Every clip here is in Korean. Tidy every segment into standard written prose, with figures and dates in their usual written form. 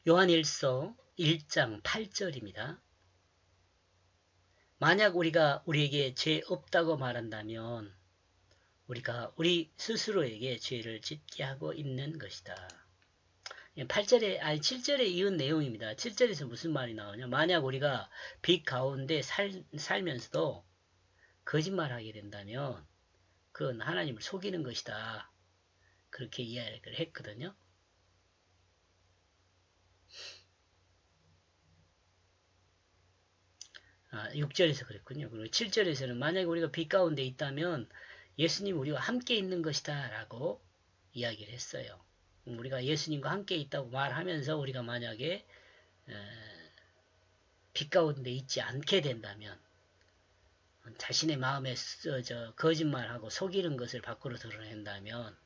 요한일서 1장 8절입니다. 만약 우리가 우리에게 죄 없다고 말한다면 우리가 우리 스스로에게 죄를 짓게 하고 있는 것이다. 8절에, 아니 7절에 이은 내용입니다. 7절에서 무슨 말이 나오냐? 만약 우리가 빛 가운데 살면서도 거짓말하게 된다면 그건 하나님을 속이는 것이다. 그렇게 이야기를 했거든요. 6절에서 그랬군요. 그리고 7절에서는 만약 우리가 빛 가운데 있다면 예수님 우리와 함께 있는 것이다 라고 이야기를 했어요. 우리가 예수님과 함께 있다고 말하면서 우리가 만약에 빛 가운데 있지 않게 된다면 자신의 마음에 거짓말하고 속이는 것을 밖으로 드러낸다면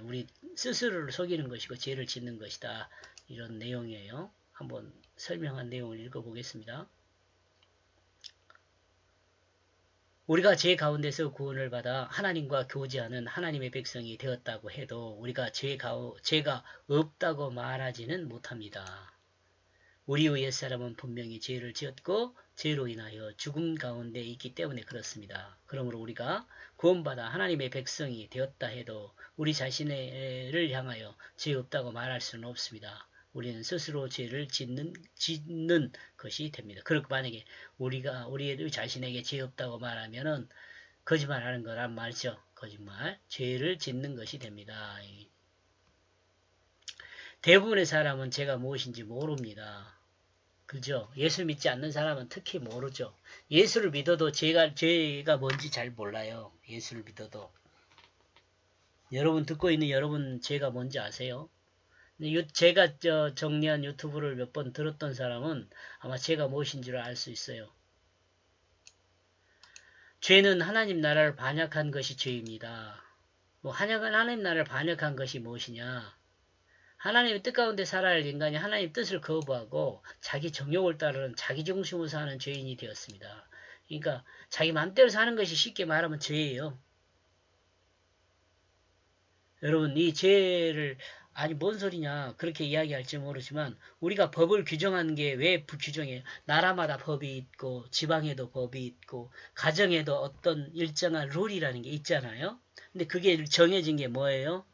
우리 스스로를 속이는 것이고 죄를 짓는 것이다. 이런 내용이에요. 한번 설명한 내용을 읽어보겠습니다. 우리가 죄 가운데서 구원을 받아 하나님과 교제하는 하나님의 백성이 되었다고 해도 우리가 죄가 없다고 말하지는 못합니다. 우리의 옛사람은 분명히 죄를 지었고 죄로 인하여 죽음 가운데 있기 때문에 그렇습니다. 그러므로 우리가 구원받아 하나님의 백성이 되었다 해도 우리 자신을 향하여 죄 없다고 말할 수는 없습니다. 우리는 스스로 죄를 짓는 것이 됩니다. 그렇고 만약에 우리가 우리 자신에게 죄 없다고 말하면은 거짓말하는 거란 말이죠. 거짓말, 죄를 짓는 것이 됩니다. 대부분의 사람은 죄가 무엇인지 모릅니다. 그죠? 예수 믿지 않는 사람은 특히 모르죠. 예수를 믿어도 죄가 뭔지 잘 몰라요. 예수를 믿어도. 여러분 듣고 있는 여러분 죄가 뭔지 아세요? 제가 정리한 유튜브를 몇 번 들었던 사람은 아마 죄가 무엇인지를 알 수 있어요. 죄는 하나님 나라를 반역한 것이 죄입니다. 하나님 나라를 반역한 것이 무엇이냐? 하나님의 뜻 가운데 살아야 할 인간이 하나님의 뜻을 거부하고 자기 정욕을 따르는 자기 중심으로 사는 죄인이 되었습니다. 그러니까 자기 마음대로 사는 것이 쉽게 말하면 죄예요. 여러분 이 죄를 아니 뭔 소리냐 그렇게 이야기할지 모르지만 우리가 법을 규정하는 게 왜 규정해요? 나라마다 법이 있고 지방에도 법이 있고 가정에도 어떤 일정한 룰이라는 게 있잖아요. 근데 그게 정해진 게 뭐예요?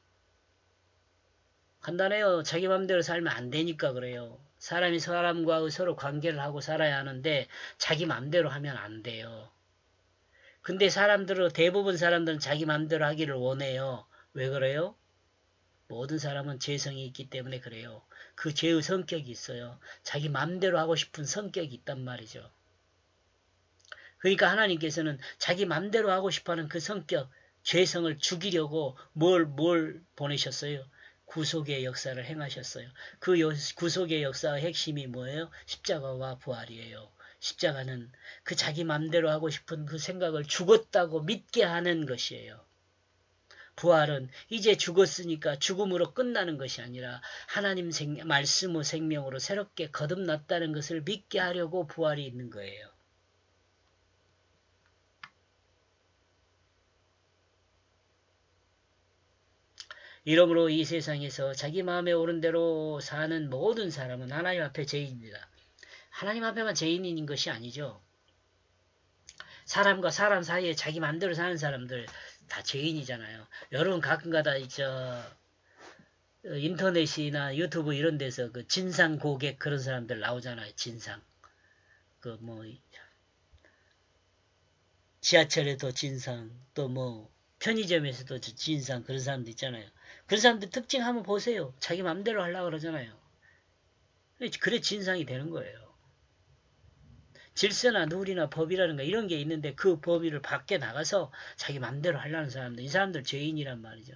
간단해요. 자기 맘대로 살면 안 되니까 그래요. 사람이 사람과 서로 관계를 하고 살아야 하는데 자기 맘대로 하면 안 돼요. 근데 대부분 사람들은 자기 맘대로 하기를 원해요. 왜 그래요? 모든 사람은 죄성이 있기 때문에 그래요. 그 죄의 성격이 있어요. 자기 맘대로 하고 싶은 성격이 있단 말이죠. 그러니까 하나님께서는 자기 맘대로 하고 싶어하는 그 성격, 죄성을 죽이려고 뭘 보내셨어요? 구속의 역사를 행하셨어요. 그 구속의 역사의 핵심이 뭐예요? 십자가와 부활이에요. 십자가는 그 자기 맘대로 하고 싶은 그 생각을 죽었다고 믿게 하는 것이에요. 부활은 이제 죽었으니까 죽음으로 끝나는 것이 아니라 하나님 말씀의 생명으로 새롭게 거듭났다는 것을 믿게 하려고 부활이 있는 거예요. 이러므로 이 세상에서 자기 마음에 오른 대로 사는 모든 사람은 하나님 앞에 죄인입니다. 하나님 앞에만 죄인인 것이 아니죠. 사람과 사람 사이에 자기 마음대로 사는 사람들 다 죄인이잖아요. 여러분 가끔가다 인터넷이나 유튜브 이런 데서 그 진상 고객 그런 사람들 나오잖아요. 진상. 지하철에도 진상, 또 편의점에서도 진상 그런 사람들 있잖아요. 그런 사람들 특징 한번 보세요. 자기 맘대로 하려고 그러잖아요. 그래 진상이 되는 거예요. 질서나 룰이나 법이라는 거 이런 게 있는데 그 법위를 밖에 나가서 자기 맘대로 하려는 사람들, 이 사람들 죄인이란 말이죠.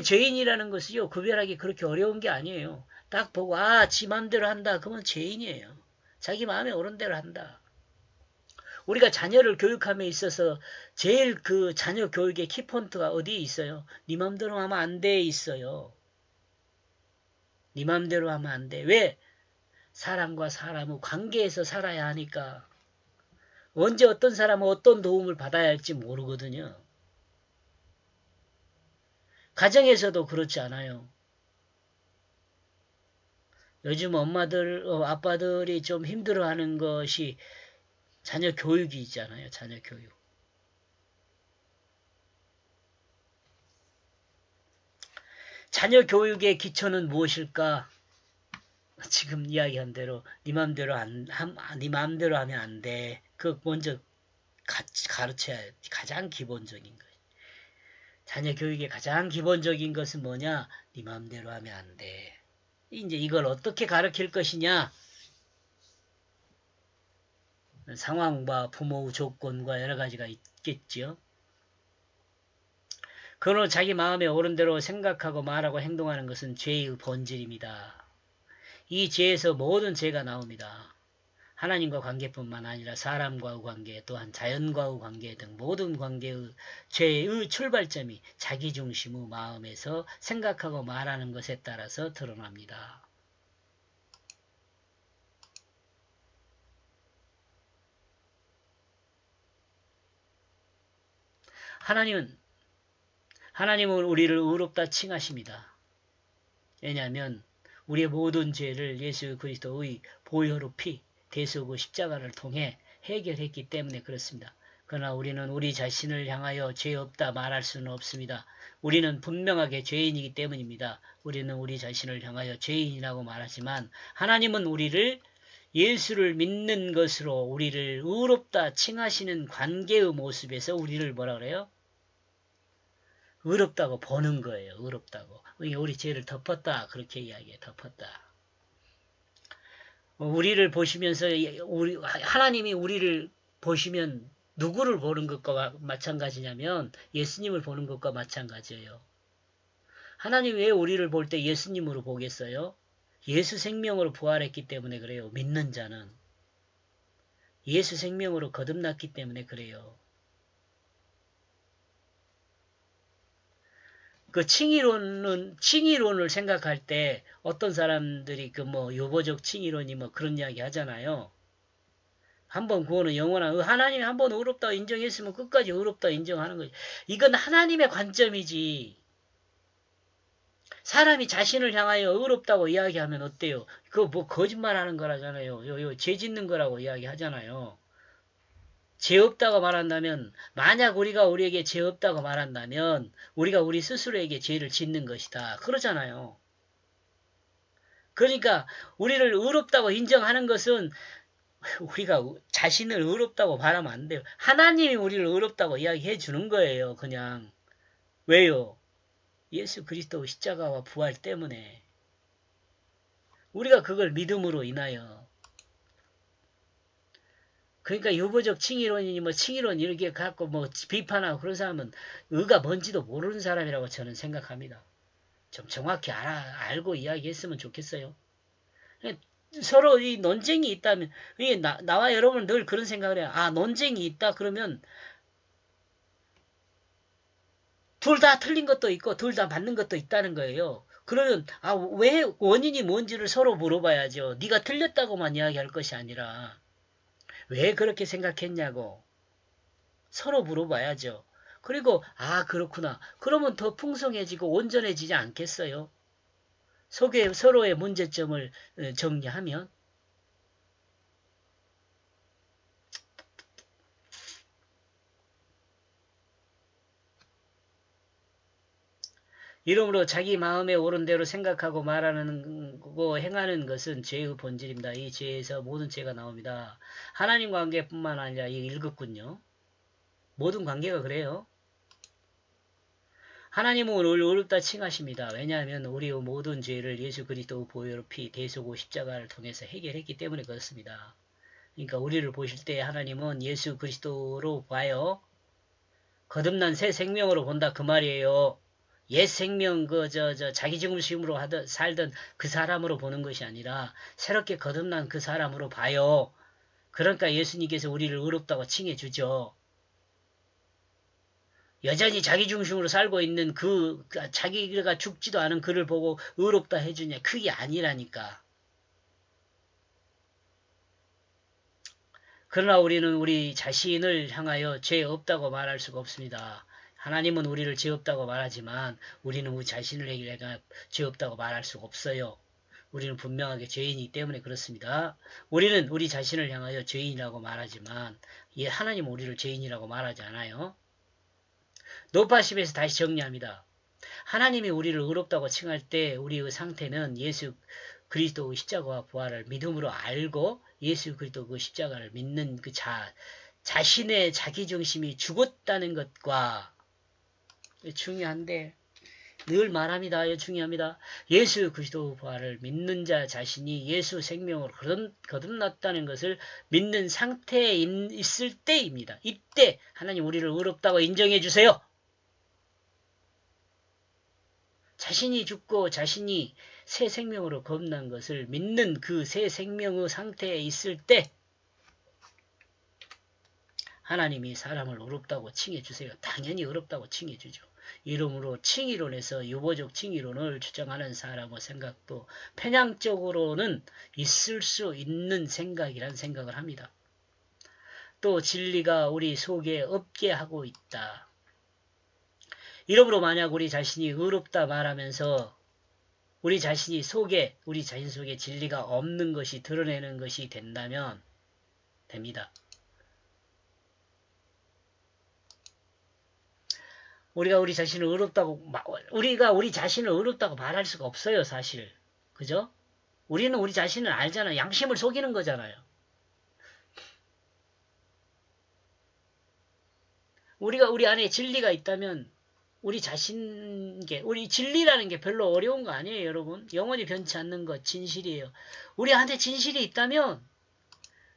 죄인이라는 것이요 구별하기 그렇게 어려운 게 아니에요. 딱 보고 지 맘대로 한다 그러면 죄인이에요. 자기 마음에 오른 대로 한다. 우리가 자녀를 교육함에 있어서 제일 그 자녀 교육의 키포인트가 어디에 있어요? 네 맘대로 하면 안 돼 있어요. 네 맘대로 하면 안 돼. 왜? 사람과 사람의 관계에서 살아야 하니까. 언제 어떤 사람은 어떤 도움을 받아야 할지 모르거든요. 가정에서도 그렇지 않아요. 요즘 엄마들, 아빠들이 좀 힘들어하는 것이 자녀 교육이 있잖아요. 자녀 교육. 자녀 교육의 기초는 무엇일까? 지금 이야기한 대로 네 맘대로 하면 안 돼. 그 먼저 가르쳐야 해. 가장 기본적인 거. 자녀 교육의 가장 기본적인 것은 뭐냐? 네 맘대로 하면 안 돼. 이제 이걸 어떻게 가르칠 것이냐? 상황과 부모 조건과 여러 가지가 있겠죠. 그러나 자기 마음에 옳은 대로 생각하고 말하고 행동하는 것은 죄의 본질입니다. 이 죄에서 모든 죄가 나옵니다. 하나님과 관계뿐만 아니라 사람과의 관계, 또한 자연과의 관계 등 모든 관계의 죄의 출발점이 자기중심의 마음에서 생각하고 말하는 것에 따라서 드러납니다. 하나님은 우리를 의롭다 칭하십니다. 왜냐하면 우리의 모든 죄를 예수 그리스도의 보혈의 피, 대속의 십자가를 통해 해결했기 때문에 그렇습니다. 그러나 우리는 우리 자신을 향하여 죄 없다 말할 수는 없습니다. 우리는 분명하게 죄인이기 때문입니다. 우리는 우리 자신을 향하여 죄인이라고 말하지만 하나님은 우리를 예수를 믿는 것으로 우리를 의롭다 칭하시는 관계의 모습에서 우리를 뭐라 그래요? 의롭다고 보는 거예요. 의롭다고. 우리 죄를 덮었다. 그렇게 이야기해. 덮었다. 우리를 보시면서 하나님이 우리를 보시면 누구를 보는 것과 마찬가지냐면 예수님을 보는 것과 마찬가지예요. 하나님 왜 우리를 볼 때 예수님으로 보겠어요? 예수 생명으로 부활했기 때문에 그래요. 믿는 자는. 예수 생명으로 거듭났기 때문에 그래요. 그 칭의론을 생각할 때 어떤 사람들이 그 유보적 칭의론이 그런 이야기 하잖아요. 한번 그거는 영원한 하나님이 한번 의롭다 인정했으면 끝까지 의롭다 인정하는 거지. 이건 하나님의 관점이지. 사람이 자신을 향하여 의롭다고 이야기하면 어때요? 그거 거짓말하는 거라잖아요. 죄 짓는 거라고 이야기하잖아요. 죄 없다고 말한다면 만약 우리에게 죄 없다고 말한다면 우리가 우리 스스로에게 죄를 짓는 것이다. 그러잖아요. 그러니까 우리를 의롭다고 인정하는 것은 우리가 자신을 의롭다고 말하면 안 돼요. 하나님이 우리를 의롭다고 이야기해 주는 거예요. 그냥. 왜요? 예수 그리스도 십자가와 부활 때문에. 우리가 그걸 믿음으로 인하여. 그러니까 유보적 칭의론이니 칭의론 이렇게 갖고 비판하고 그런 사람은 의가 뭔지도 모르는 사람이라고 저는 생각합니다. 좀 정확히 알고 이야기했으면 좋겠어요. 서로 이 논쟁이 있다면, 나와 여러분은 늘 그런 생각을 해요. 논쟁이 있다 그러면 둘 다 틀린 것도 있고 둘 다 맞는 것도 있다는 거예요. 그러면 왜 원인이 뭔지를 서로 물어봐야죠. 네가 틀렸다고만 이야기할 것이 아니라 왜 그렇게 생각했냐고 서로 물어봐야죠. 그리고 그렇구나. 그러면 더 풍성해지고 온전해지지 않겠어요? 서로의 문제점을 정리하면 이러므로 자기 마음에 옳은 대로 생각하고 말하는 거 행하는 것은 죄의 본질입니다. 이 죄에서 모든 죄가 나옵니다. 하나님 관계뿐만 아니라 이 읽었군요. 모든 관계가 그래요. 하나님은 우리를 의롭다 칭하십니다. 왜냐하면 우리의 모든 죄를 예수 그리스도 보혈의 피 대속의 십자가를 통해서 해결했기 때문에 그렇습니다. 그러니까 우리를 보실 때 하나님은 예수 그리스도로 봐요. 거듭난 새 생명으로 본다 그 말이에요. 옛 생명 자기 중심으로 살던 그 사람으로 보는 것이 아니라 새롭게 거듭난 그 사람으로 봐요. 그러니까 예수님께서 우리를 의롭다고 칭해 주죠. 여전히 자기 중심으로 살고 있는 자기가 죽지도 않은 그를 보고 의롭다 해주냐. 그게 아니라니까. 그러나 우리는 우리 자신을 향하여 죄 없다고 말할 수가 없습니다. 하나님은 우리를 죄 없다고 말하지만 우리는 우리 자신을 향해 죄 없다고 말할 수가 없어요. 우리는 분명하게 죄인이기 때문에 그렇습니다. 우리는 우리 자신을 향하여 죄인이라고 말하지만 하나님은 우리를 죄인이라고 말하지 않아요. 노파심에서 다시 정리합니다. 하나님이 우리를 의롭다고 칭할 때 우리의 상태는 예수 그리스도의 십자가와 부활을 믿음으로 알고 예수 그리스도 그 십자가를 믿는 그 자신의 자기중심이 죽었다는 것과 중요한데 늘 말합니다. 중요합니다. 예수 그리스도 부활을 믿는 자 자신이 예수 생명으로 거듭났다는 것을 믿는 상태에 있을 때입니다. 이때 하나님 우리를 의롭다고 인정해 주세요. 자신이 죽고 자신이 새 생명으로 거듭난 것을 믿는 그 새 생명의 상태에 있을 때 하나님이 사람을 의롭다고 칭해 주세요. 당연히 의롭다고 칭해 주죠. 이러므로 칭의론에서 유보적 칭의론을 주장하는 사람의 생각도 편향적으로는 있을 수 있는 생각이란 생각을 합니다. 또 진리가 우리 속에 없게 하고 있다. 이러므로 만약 우리 자신이 의롭다 말하면서 우리 자신 속에 진리가 없는 것이 드러내는 것이 된다면 됩니다. 우리가 우리 자신을 의롭다고 말할 수가 없어요, 사실. 그죠? 우리는 우리 자신을 알잖아요. 양심을 속이는 거잖아요. 우리가 우리 안에 진리가 있다면 우리 진리라는 게 별로 어려운 거 아니에요, 여러분. 영원히 변치 않는 것, 진실이에요. 우리 안에 진실이 있다면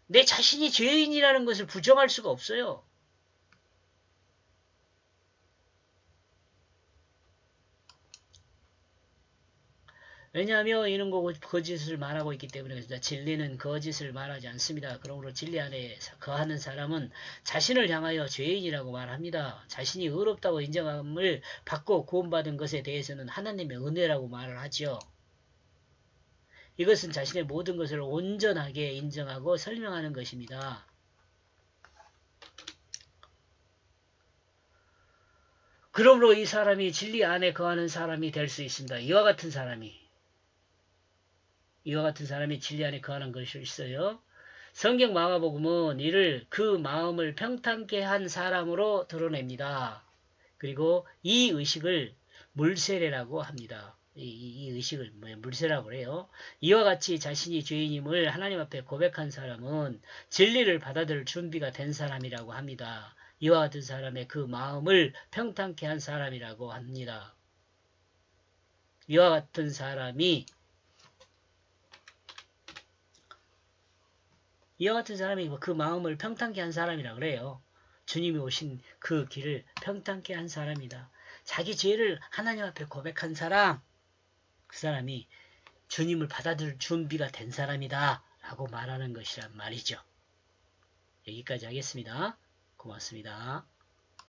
내 자신이 죄인이라는 것을 부정할 수가 없어요. 왜냐하면 이런 거짓을 말하고 있기 때문에 그렇습니다. 진리는 거짓을 말하지 않습니다. 그러므로 진리 안에 거하는 사람은 자신을 향하여 죄인이라고 말합니다. 자신이 의롭다고 인정함을 받고 구원받은 것에 대해서는 하나님의 은혜라고 말을 하죠. 이것은 자신의 모든 것을 온전하게 인정하고 설명하는 것입니다. 그러므로 이 사람이 진리 안에 거하는 사람이 될 수 있습니다. 이와 같은 사람이 진리 안에 거하는 것이 있어요. 성경 마가복음은 이를 그 마음을 평탄케 한 사람으로 드러냅니다. 그리고 이 의식을 물세례라고 합니다. 이 의식을 물세라고 해요. 이와 같이 자신이 죄인임을 하나님 앞에 고백한 사람은 진리를 받아들일 준비가 된 사람이라고 합니다. 이와 같은 사람의 그 마음을 평탄케 한 사람이라고 합니다. 이와 같은 사람이 그 마음을 평탄케 한 사람이라 그래요. 주님이 오신 그 길을 평탄케 한 사람이다. 자기 죄를 하나님 앞에 고백한 사람, 그 사람이 주님을 받아들일 준비가 된 사람이다 라고 말하는 것이란 말이죠. 여기까지 하겠습니다. 고맙습니다.